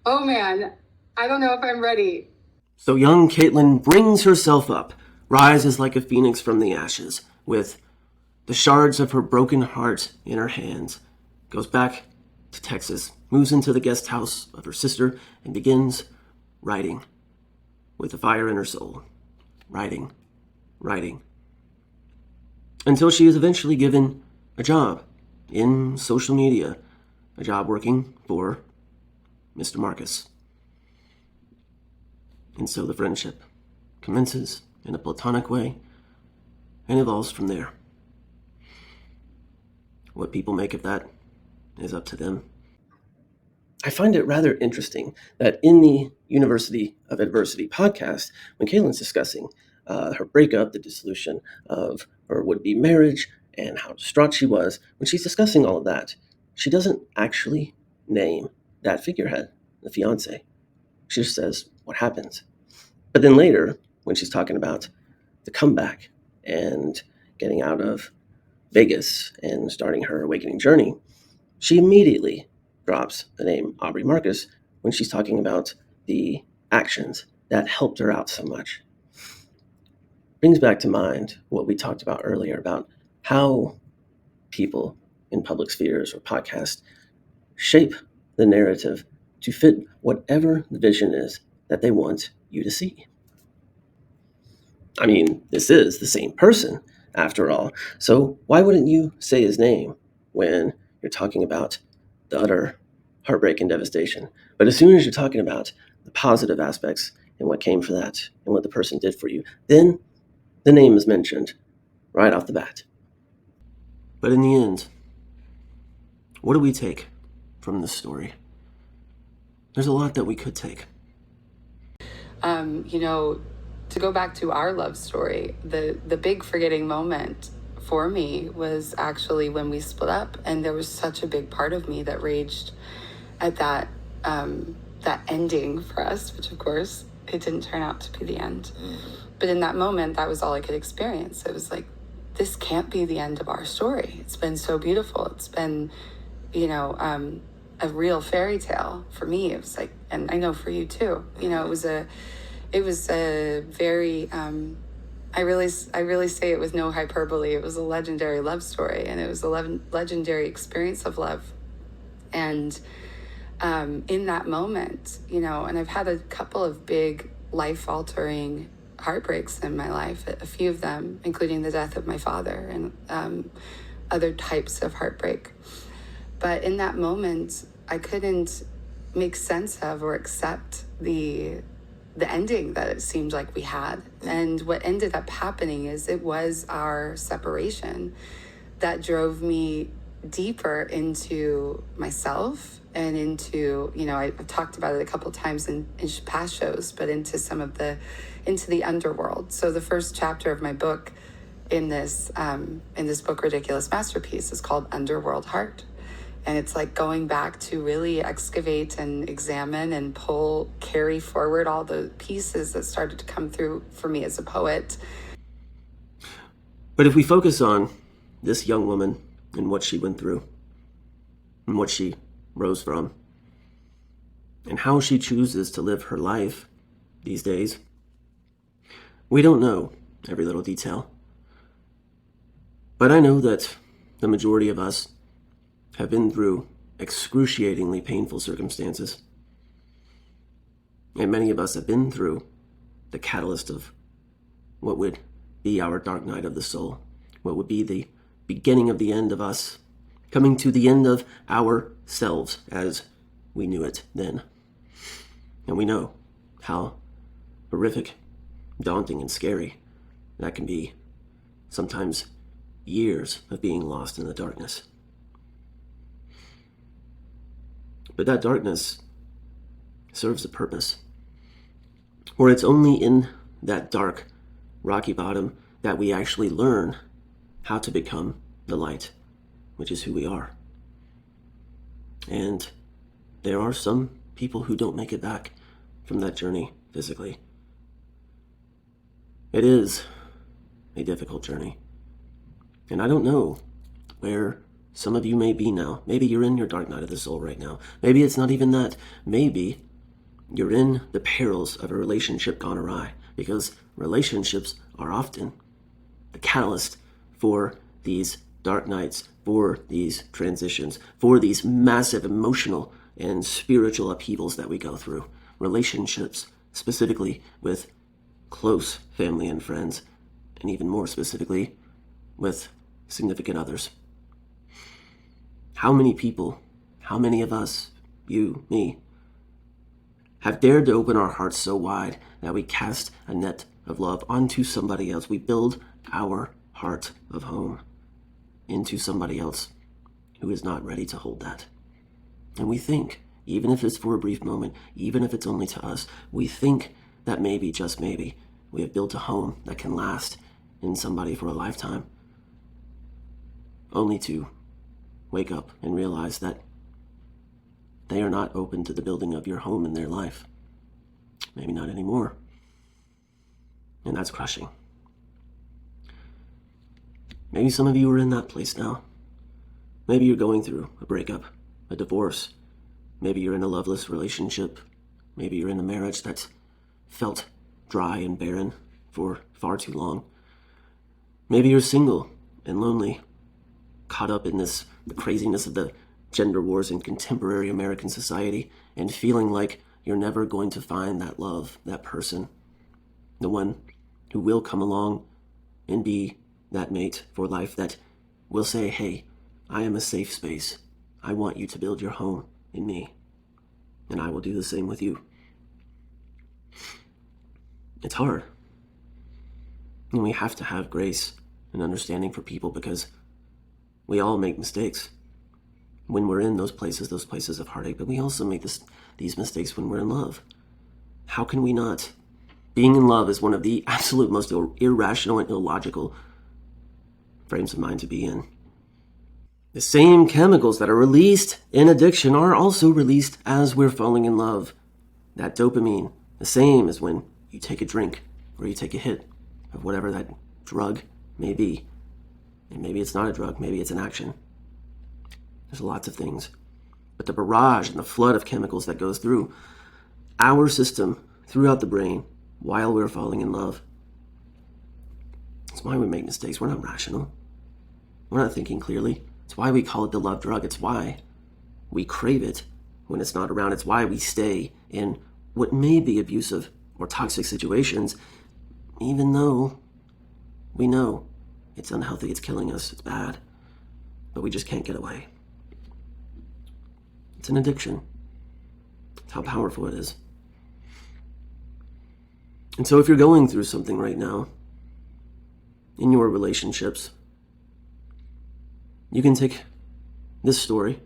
oh man, I don't know if I'm ready. So young Caitlin brings herself up, rises like a phoenix from the ashes, with the shards of her broken heart in her hands, goes back to Texas, moves into the guest house of her sister, and begins writing with a fire in her soul. Writing. Until she is eventually given a job in social media, a job working for Mr. Marcus. And so the friendship commences in a platonic way and evolves from there. What people make of that is up to them. I find it rather interesting that in the University of Adversity podcast, when Caitlin's discussing her breakup, the dissolution of her would-be marriage, and how distraught she was, when she's discussing all of that, she doesn't actually name that figurehead, the fiancé. She just says what happens. But then later, when she's talking about the comeback and getting out of Vegas and starting her awakening journey, she immediately drops the name Aubrey Marcus when she's talking about the actions that helped her out so much. Brings back to mind what we talked about earlier about how people in public spheres or podcasts shape the narrative to fit whatever the vision is that they want you to see. I mean, this is the same person, after all. So why wouldn't you say his name when you're talking about the utter heartbreak and devastation? But as soon as you're talking about the positive aspects and what came for that and what the person did for you, then the name is mentioned right off the bat. But in the end, what do we take from this story? There's a lot that we could take. To go back to our love story, the big forgetting moment for me was actually when we split up, and there was such a big part of me that raged at that ending for us, which of course it didn't turn out to be the end. But in that moment, that was all I could experience. It was like, this can't be the end of our story. It's been so beautiful. It's been, a real fairy tale for me. It was like, and I know for you too, it was a very, I really say it with no hyperbole. It was a legendary love story, and it was a legendary experience of love. And in that moment, and I've had a couple of big life-altering heartbreaks in my life, a few of them, including the death of my father and other types of heartbreak. But in that moment, I couldn't make sense of or accept the ending that it seemed like we had. And what ended up happening is it was our separation that drove me deeper into myself and into, I've talked about it a couple times in past shows, but into the underworld. So the first chapter of my book in this book, Ridiculous Masterpiece, is called Underworld Heart. And it's like going back to really excavate and examine and carry forward all the pieces that started to come through for me as a poet. But if we focus on this young woman and what she went through, and what she rose from, and how she chooses to live her life these days, we don't know every little detail. But I know that the majority of us have been through excruciatingly painful circumstances. And many of us have been through the catalyst of what would be our dark night of the soul, what would be the beginning of the end of us, coming to the end of ourselves as we knew it then. And we know how horrific, daunting, and scary that can be. Sometimes years of being lost in the darkness. But that darkness serves a purpose. Or it's only in that dark, rocky bottom that we actually learn how to become the light, which is who we are. And there are some people who don't make it back from that journey physically. It is a difficult journey. And I don't know where some of you may be now. Maybe you're in your dark night of the soul right now. Maybe it's not even that. Maybe you're in the perils of a relationship gone awry, because relationships are often the catalyst for these dark nights, for these transitions, for these massive emotional and spiritual upheavals that we go through. Relationships, specifically with close family and friends, and even more specifically with significant others. How many people, how many of us, you, me, have dared to open our hearts so wide that we cast a net of love onto somebody else? We build our heart of home into somebody else who is not ready to hold that. And we think, even if it's for a brief moment, even if it's only to us, we think that maybe, just maybe, we have built a home that can last in somebody for a lifetime, only to wake up and realize that they are not open to the building of your home in their life. Maybe not anymore. And that's crushing. Maybe some of you are in that place now. Maybe you're going through a breakup, a divorce. Maybe you're in a loveless relationship. Maybe you're in a marriage that's felt dry and barren for far too long. Maybe you're single and lonely, caught up in the craziness of the gender wars in contemporary American society, and feeling like you're never going to find that love, that person, the one who will come along and be that mate for life, that will say, hey, I am a safe space. I want you to build your home in me, and I will do the same with you. It's hard. And we have to have grace and understanding for people, because we all make mistakes when we're in those places of heartache, but we also make these mistakes when we're in love. How can we not? Being in love is one of the absolute most irrational and illogical frames of mind to be in. The same chemicals that are released in addiction are also released as we're falling in love. That dopamine, the same as when you take a drink or you take a hit of whatever that drug may be. And maybe it's not a drug, maybe it's an action. There's lots of things. But the barrage and the flood of chemicals that goes through our system, throughout the brain, while we're falling in love. It's why we make mistakes. We're not rational. We're not thinking clearly. It's why we call it the love drug. It's why we crave it when it's not around. It's why we stay in what may be abusive or toxic situations, even though we know it's unhealthy, it's killing us, it's bad, but we just can't get away. It's an addiction. It's how powerful it is. And so if you're going through something right now in your relationships, you can take this story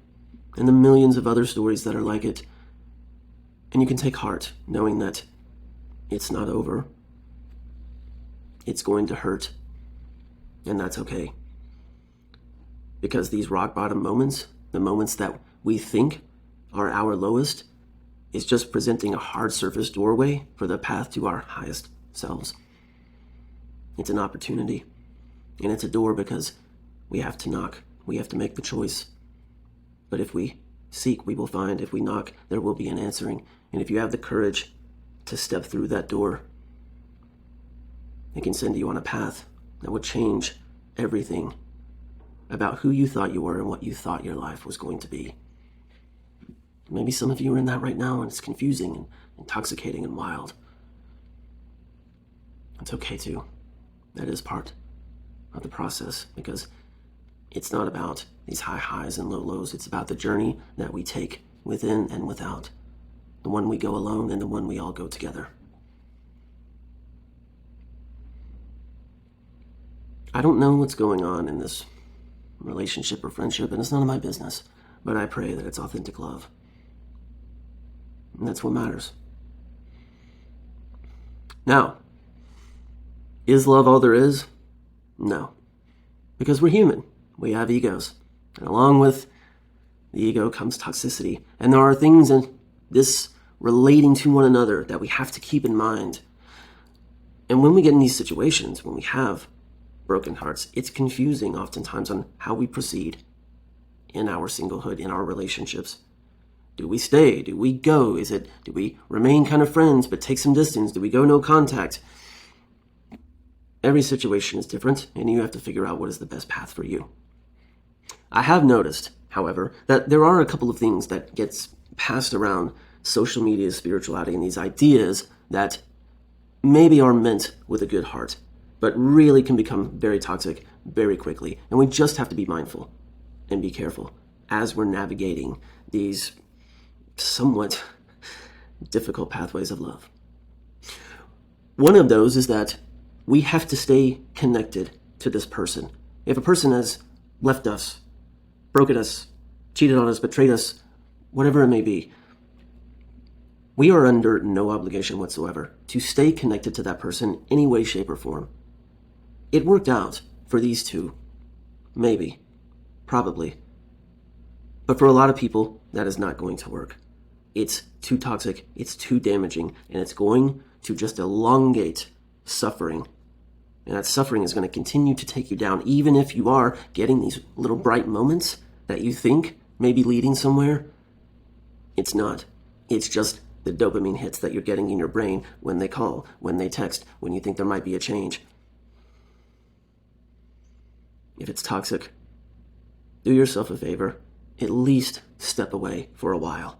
and the millions of other stories that are like it, and you can take heart knowing that it's not over. It's going to hurt. And that's okay. Because these rock bottom moments, the moments that we think are our lowest, is just presenting a hard surface doorway for the path to our highest selves. It's an opportunity. And it's a door because we have to knock. We have to make the choice. But if we seek, we will find. If we knock, there will be an answering. And if you have the courage to step through that door, it can send you on a path that will change everything about who you thought you were and what you thought your life was going to be. Maybe some of you are in that right now, and it's confusing and intoxicating and wild. It's okay too. That is part of the process, because it's not about these high highs and low lows. It's about the journey that we take within and without. The one we go alone and the one we all go together. I don't know what's going on in this relationship or friendship, and it's none of my business, but I pray that it's authentic love. And that's what matters. Now, is love all there is? No. Because we're human. We have egos. And along with the ego comes toxicity. And there are things in this relating to one another that we have to keep in mind. And when we get in these situations, when we have broken hearts, it's confusing oftentimes on how we proceed in our singlehood, in our relationships. Do we stay? Do we go? Do we remain kind of friends but take some distance? Do we go no contact? Every situation is different, and you have to figure out what is the best path for you. I have noticed, however, that there are a couple of things that gets passed around social media, spirituality, and these ideas that maybe are meant with a good heart, but really can become very toxic very quickly. And we just have to be mindful and be careful as we're navigating these somewhat difficult pathways of love. One of those is that we have to stay connected to this person. If a person has left us, broken us, cheated on us, betrayed us, whatever it may be, we are under no obligation whatsoever to stay connected to that person in any way, shape, or form. It worked out for these two. Maybe. Probably. But for a lot of people, that is not going to work. It's too toxic, it's too damaging, and it's going to just elongate suffering. And that suffering is going to continue to take you down, even if you are getting these little bright moments that you think may be leading somewhere. It's not. It's just the dopamine hits that you're getting in your brain when they call, when they text, when you think there might be a change. If it's toxic, do yourself a favor. At least step away for a while.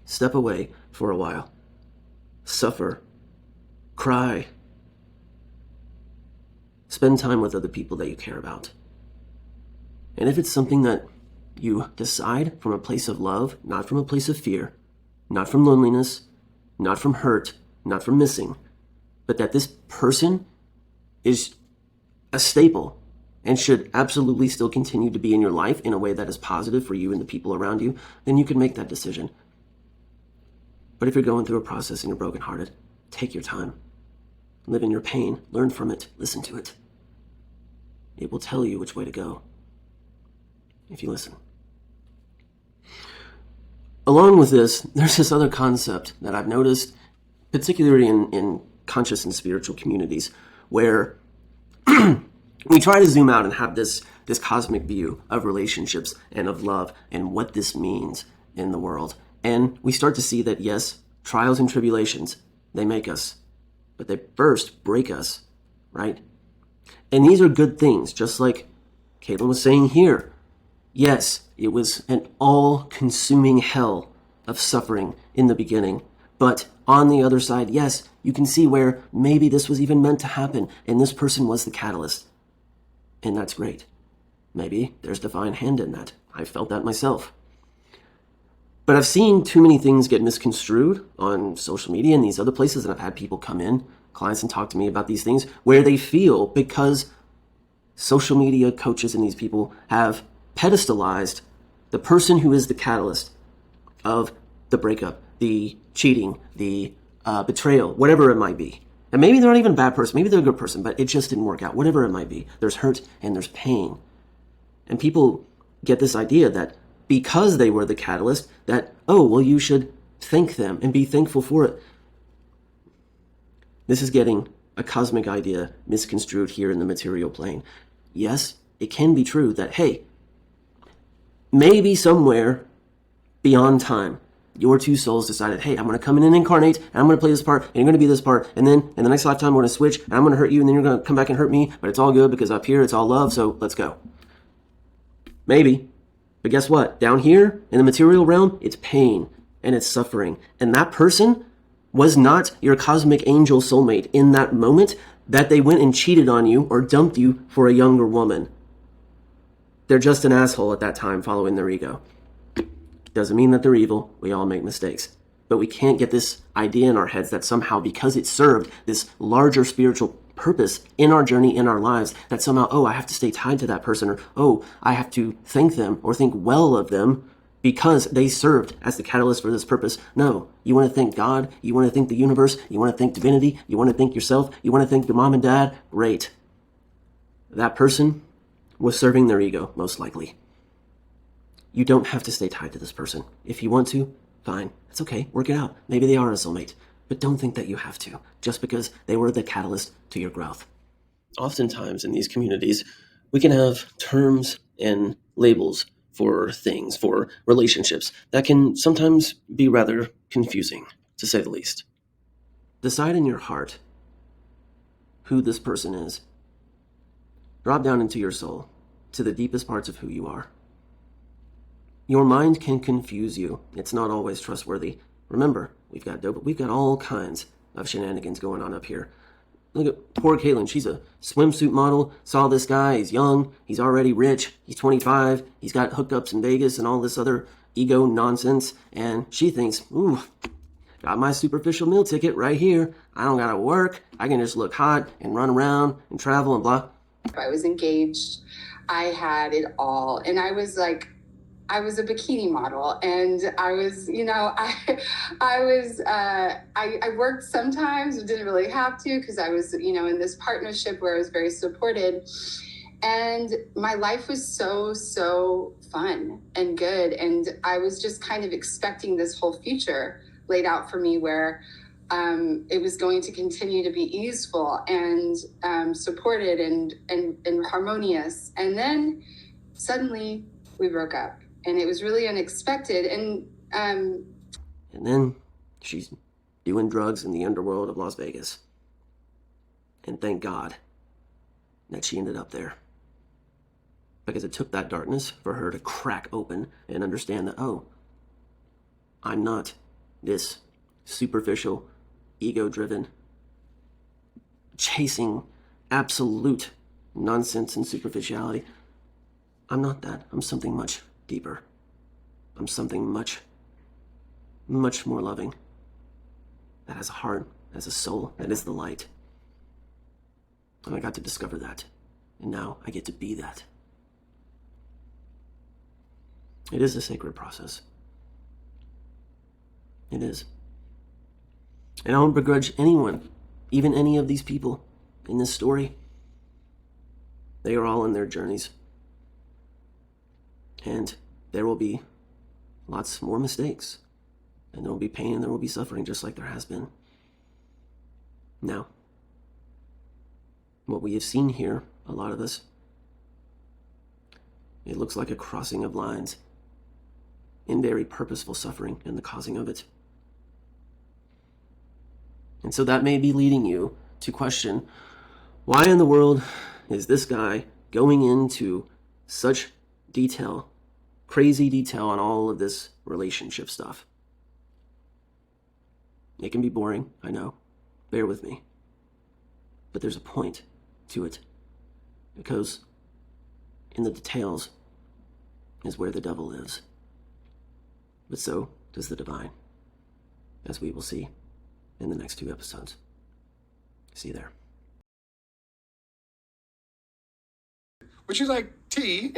Step away for a while. Suffer. Cry. Spend time with other people that you care about. And if it's something that you decide from a place of love, not from a place of fear, not from loneliness, not from hurt, not from missing, but that this person is a staple and should absolutely still continue to be in your life in a way that is positive for you and the people around you, then you can make that decision. But if you're going through a process and you're brokenhearted, take your time. Live in your pain, learn from it, listen to it. It will tell you which way to go if you listen. Along with this, there's this other concept that I've noticed, particularly in conscious and spiritual communities, where we try to zoom out and have this cosmic view of relationships and of love and what this means in the world. And we start to see that, yes, trials and tribulations, they make us, but they first break us, right? And these are good things, just like Caitlin was saying here. Yes, it was an all-consuming hell of suffering in the beginning, but on the other side, yes, you can see where maybe this was even meant to happen, and this person was the catalyst. And that's great. Maybe there's divine hand in that. I felt that myself. But I've seen too many things get misconstrued on social media and these other places, and I've had people come in, clients, and talk to me about these things, where they feel because social media coaches and these people have pedestalized the person who is the catalyst of the breakup, the cheating, the betrayal, whatever it might be. And maybe they're not even a bad person, maybe they're a good person, but it just didn't work out. Whatever it might be, there's hurt and there's pain. And people get this idea that because they were the catalyst, that, oh, well, you should thank them and be thankful for it. This is getting a cosmic idea misconstrued here in the material plane. Yes, it can be true that, hey, maybe somewhere beyond time, your two souls decided, hey, I'm going to come in and incarnate, and I'm going to play this part, and you're going to be this part, and then in the next lifetime, we're going to switch, and I'm going to hurt you, and then you're going to come back and hurt me, but it's all good because up here, it's all love, so let's go. Maybe. But guess what? Down here, in the material realm, it's pain, and it's suffering. And that person was not your cosmic angel soulmate in that moment that they went and cheated on you or dumped you for a younger woman. They're just an asshole at that time following their ego. Doesn't mean that they're evil. We all make mistakes. But we can't get this idea in our heads that somehow because it served this larger spiritual purpose in our journey, in our lives, that somehow, oh, I have to stay tied to that person, or, oh, I have to thank them or think well of them because they served as the catalyst for this purpose. No, you want to thank God, you want to thank the universe, you want to thank divinity, you want to thank yourself, you want to thank your mom and dad. Great. That person was serving their ego, most likely. You don't have to stay tied to this person. If you want to, fine. It's okay. Work it out. Maybe they are a soulmate. But don't think that you have to, just because they were the catalyst to your growth. Oftentimes in these communities, we can have terms and labels for things, for relationships, that can sometimes be rather confusing, to say the least. Decide in your heart who this person is. Drop down into your soul, to the deepest parts of who you are. Your mind can confuse you. It's not always trustworthy. Remember, we've got all kinds of shenanigans going on up here. Look at poor Caitlin. She's a swimsuit model. Saw this guy. He's young. He's already rich. He's 25. He's got hookups in Vegas and all this other ego nonsense. And she thinks, ooh, got my superficial meal ticket right here. I don't gotta work. I can just look hot and run around and travel and blah. I was engaged. I had it all. And I was a bikini model, and I was, I worked sometimes, but didn't really have to because I was, in this partnership where I was very supported. And my life was so fun and good. And I was just kind of expecting this whole future laid out for me where it was going to continue to be easeful and supported and harmonious. And then suddenly we broke up. And it was really unexpected. And then she's doing drugs in the underworld of Las Vegas. And thank God that she ended up there. Because it took that darkness for her to crack open and understand that, oh, I'm not this superficial, ego-driven, chasing absolute nonsense and superficiality. I'm not that. I'm something much deeper. I'm something much more loving. That has a heart, has a soul, that is the light. And I got to discover that. And now I get to be that. It is a sacred process. It is. And I don't begrudge anyone, even any of these people in this story. They are all in their journeys. And there will be lots more mistakes. And there will be pain and there will be suffering, just like there has been. Now, what we have seen here, a lot of this, it looks like a crossing of lines in very purposeful suffering and the causing of it. And so that may be leading you to question, why in the world is this guy going into such detail, crazy detail on all of this relationship stuff? It can be boring, I know. Bear with me. But there's a point to it. Because in the details is where the devil lives. But so does the divine, as we will see in the next 2 episodes. See you there. Would you like tea?